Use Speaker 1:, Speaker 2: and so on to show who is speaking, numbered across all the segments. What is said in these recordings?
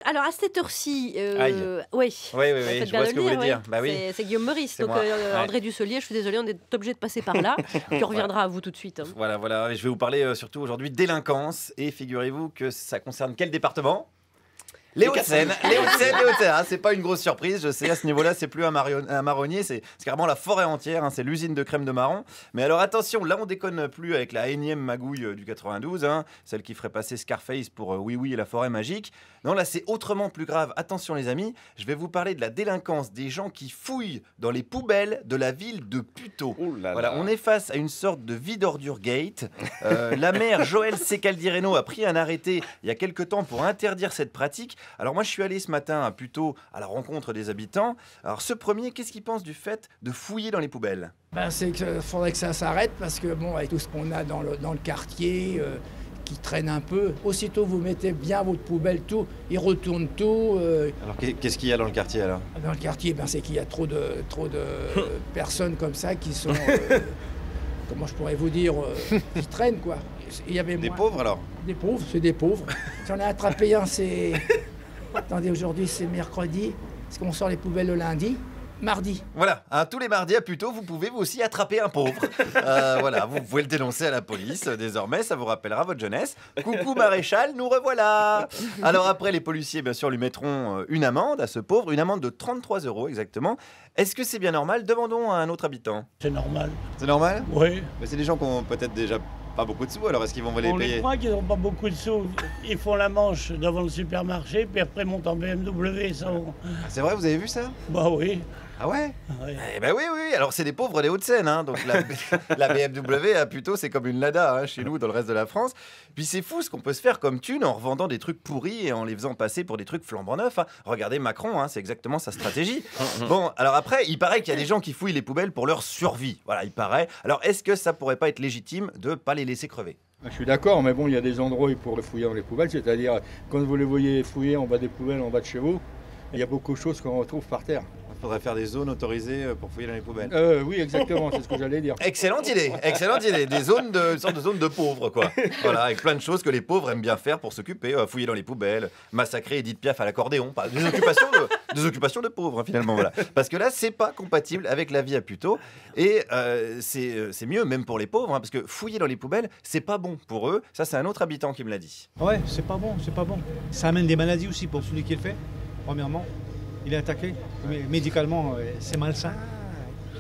Speaker 1: Alors à cette heure-ci,
Speaker 2: Aïe.
Speaker 1: oui,
Speaker 2: Oui, oui, oui,
Speaker 1: faites
Speaker 2: je
Speaker 1: bien
Speaker 2: vois
Speaker 1: de
Speaker 2: ce
Speaker 1: le
Speaker 2: que vous voulez
Speaker 1: dire,
Speaker 2: dire. Bah oui.
Speaker 1: c'est Guillaume Meurice,
Speaker 2: C'est
Speaker 1: donc
Speaker 2: moi. Ouais.
Speaker 1: André Dussolier, je suis désolée, on est obligé de passer par là, puis on reviendra à vous tout de suite, hein.
Speaker 2: Voilà, voilà. Et je vais vous parler surtout aujourd'hui délinquance. Et figurez-vous que ça concerne quel département? Les Hauts-de-Seine, les Hauts-de-Seine, les Hauts-de-Seine. Hein, c'est pas une grosse surprise, je sais. À ce niveau-là, c'est plus un marronnier, c'est carrément la forêt entière. Hein, c'est l'usine de crème de marron. Mais alors attention, là, on déconne plus avec la énième magouille du 92, hein, celle qui ferait passer Scarface pour Oui Oui et la forêt magique. Non, là, c'est autrement plus grave. Attention, les amis, je vais vous parler de la délinquance des gens qui fouillent dans les poubelles de la ville de Puteaux.
Speaker 3: Ouh là
Speaker 2: Voilà,
Speaker 3: là.
Speaker 2: on est face à une sorte de vide-ordure gate. La maire Joëlle Secaldireno a pris un arrêté il y a quelque temps pour interdire cette pratique. Alors moi, je suis allé ce matin à Puteaux à la rencontre des habitants. Alors ce premier, qu'est-ce qu'il pense du fait de fouiller dans les poubelles?
Speaker 4: Ben, c'est qu'il faudrait que ça s'arrête parce que bon, avec tout ce qu'on a dans le quartier qui traîne un peu, aussitôt vous mettez bien votre poubelle, tout, ils retournent tout.
Speaker 2: Alors qu'est-ce qu'il y a dans le quartier alors?
Speaker 4: Dans le quartier, ben, c'est qu'il y a trop de personnes comme ça qui sont, comment je pourrais vous dire, qui traînent quoi. Il y avait
Speaker 2: Des
Speaker 4: moins-
Speaker 2: pauvres alors?
Speaker 4: Des pauvres, c'est des pauvres. J'en ai attrapé un, c'est... Attendez, aujourd'hui c'est mercredi, parce qu'on sort les poubelles le lundi. Mardi.
Speaker 2: Voilà, hein, tous les mardis à Puteaux, vous pouvez vous aussi attraper un pauvre. Voilà, vous pouvez le dénoncer à la police. Désormais, ça vous rappellera votre jeunesse. Coucou maréchal, nous revoilà. Alors après, les policiers, bien sûr, lui mettront une amende à ce pauvre, une amende de 33 € exactement. Est-ce que c'est bien normal? Demandons à un autre habitant.
Speaker 5: C'est normal.
Speaker 2: C'est normal?
Speaker 5: Oui.
Speaker 2: Mais c'est des gens qui ont peut-être déjà pas beaucoup de sous, alors est-ce qu'ils vont les
Speaker 5: On les
Speaker 2: payer?
Speaker 5: croit qu'ils n'ont pas beaucoup de sous. Ils font la manche devant le supermarché, puis après montent en BMW. Ça,
Speaker 2: C'est vrai, vous avez vu ça?
Speaker 5: bah oui.
Speaker 2: Ah ouais?
Speaker 5: Ouais.
Speaker 2: Eh ben oui, oui, alors c'est des pauvres des Hauts-de-Seine, hein. Donc la BMW à Puteaux, c'est comme une Lada hein, chez nous, dans le reste de la France. Puis c'est fou ce qu'on peut se faire comme thune en revendant des trucs pourris et en les faisant passer pour des trucs flambant neufs. Hein. Regardez Macron, hein, c'est exactement sa stratégie. Bon, alors après, il paraît qu'il y a des gens qui fouillent les poubelles pour leur survie. Voilà, il paraît. Alors est-ce que ça pourrait pas être légitime de pas les laisser crever?
Speaker 6: Je suis d'accord, mais bon, il y a des endroits où pour les fouiller dans les poubelles, c'est-à-dire quand vous les voyez fouiller en bas des poubelles, en bas de chez vous, il y a beaucoup de choses qu'on retrouve par terre.
Speaker 2: Il faudrait faire des zones autorisées pour fouiller dans les poubelles.
Speaker 6: Oui, exactement, c'est ce que j'allais dire.
Speaker 2: Excellente idée, excellente idée. Des zones une sorte de zone de pauvres, quoi. Voilà, avec plein de choses que les pauvres aiment bien faire pour s'occuper, fouiller dans les poubelles, massacrer Edith Piaf à l'accordéon, des occupations de pauvres, hein, finalement, voilà. Parce que là, c'est pas compatible avec la vie à Puteaux, et c'est mieux même pour les pauvres, hein, parce que fouiller dans les poubelles, c'est pas bon pour eux. Ça, c'est un autre habitant qui me l'a dit.
Speaker 7: Ouais, c'est pas bon, c'est pas bon. Ça amène des maladies aussi pour celui qui le fait, premièrement. Il est attaqué, mais médicalement, c'est malsain.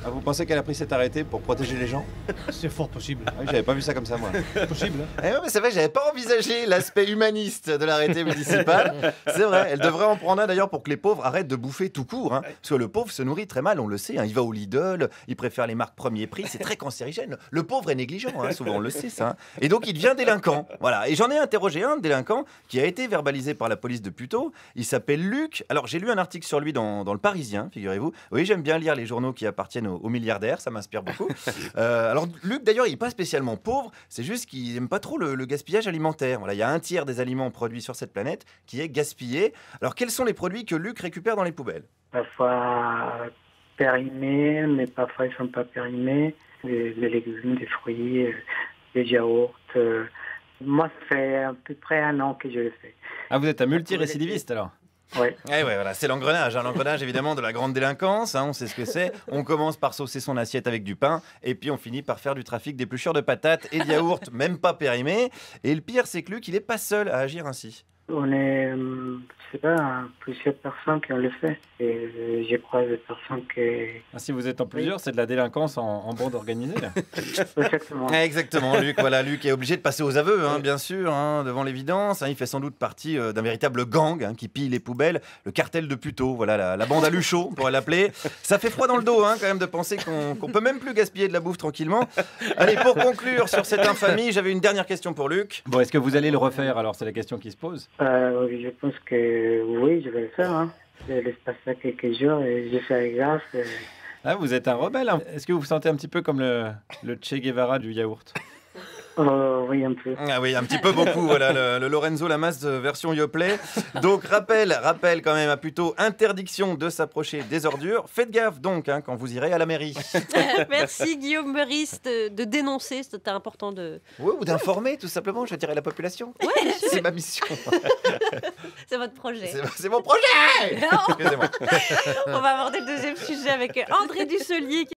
Speaker 2: Ah, vous pensez qu'elle a pris cet arrêté pour protéger les gens?
Speaker 7: C'est fort possible.
Speaker 2: Ah, j'avais pas vu ça comme ça, moi.
Speaker 7: Possible, hein.
Speaker 2: Eh ouais, mais c'est vrai que j'avais pas envisagé l'aspect humaniste de l'arrêté municipal. C'est vrai, elle devrait en prendre un d'ailleurs pour que les pauvres arrêtent de bouffer tout court. Hein. Parce que le pauvre se nourrit très mal, on le sait. Hein. Il va au Lidl, il préfère les marques premier prix, c'est très cancérigène. Le pauvre est négligent, hein, souvent on le sait ça. Hein. Et donc il devient délinquant. Voilà. Et j'en ai interrogé un délinquant qui a été verbalisé par la police de Puteaux. Il s'appelle Luc. Alors j'ai lu un article sur lui dans Le Parisien, figurez-vous. Oui, j'aime bien lire les journaux qui appartiennent aux milliardaires, ça m'inspire beaucoup. Alors Luc d'ailleurs, il n'est pas spécialement pauvre, c'est juste qu'il n'aime pas trop le gaspillage alimentaire. Voilà, il y a un tiers des aliments produits sur cette planète qui est gaspillé. Alors quels sont les produits que Luc récupère dans les poubelles?
Speaker 8: Parfois périmés, mais parfois ils ne sont pas périmés. Les légumes, des fruits, des yaourts. Moi, ça fait à peu près 1 an que je le fais.
Speaker 2: Ah, vous êtes un multirécidiviste alors?
Speaker 8: Ouais.
Speaker 2: Eh ouais, voilà, c'est l'engrenage, hein, l'engrenage évidemment de la grande délinquance, hein, on sait ce que c'est. On commence par saucer son assiette avec du pain, et puis on finit par faire du trafic d'épluchures de patates et de yaourts, même pas périmés. Et le pire, c'est que Luc, il n'est pas seul à agir ainsi.
Speaker 8: On est, je sais pas, plusieurs personnes qui ont le fait. Et je crois des personnes qui...
Speaker 9: Ah, si vous êtes en plusieurs, c'est de la délinquance en bande organisée, là.
Speaker 8: Exactement.
Speaker 2: Exactement, Luc. Voilà, Luc est obligé de passer aux aveux, hein, bien sûr, hein, devant l'évidence. Hein, il fait sans doute partie d'un véritable gang hein, qui pille les poubelles, le cartel de Puteaux. Voilà, la bande à Luchot, on pourrait l'appeler. Ça fait froid dans le dos, hein, quand même, de penser qu'on peut même plus gaspiller de la bouffe tranquillement. Allez, pour conclure sur cette infamie, j'avais une dernière question pour Luc.
Speaker 9: Bon, est-ce que vous allez le refaire, alors? C'est la question qui se pose.
Speaker 8: Je pense que oui, je vais le faire. Hein. Je laisse passer quelques jours et je fais grâce.
Speaker 9: Ah, vous êtes un rebelle, hein. Est-ce que vous vous sentez un petit peu comme le Che Guevara du yaourt?
Speaker 8: Oui, un peu.
Speaker 2: Ah oui, un petit peu beaucoup, voilà, le Lorenzo Lamas version Yoplait. Donc, rappel quand même, à plutôt interdiction de s'approcher des ordures. Faites gaffe donc quand vous irez à la mairie.
Speaker 1: Merci Guillaume Meurice de dénoncer, c'était important de...
Speaker 2: Oui, ou d'informer tout simplement, je dirais, la population.
Speaker 1: Ouais,
Speaker 2: c'est ma mission.
Speaker 1: c'est votre projet.
Speaker 2: C'est mon projet.
Speaker 1: Non.
Speaker 2: Excusez-moi.
Speaker 1: On va aborder le deuxième sujet avec André Dusselier.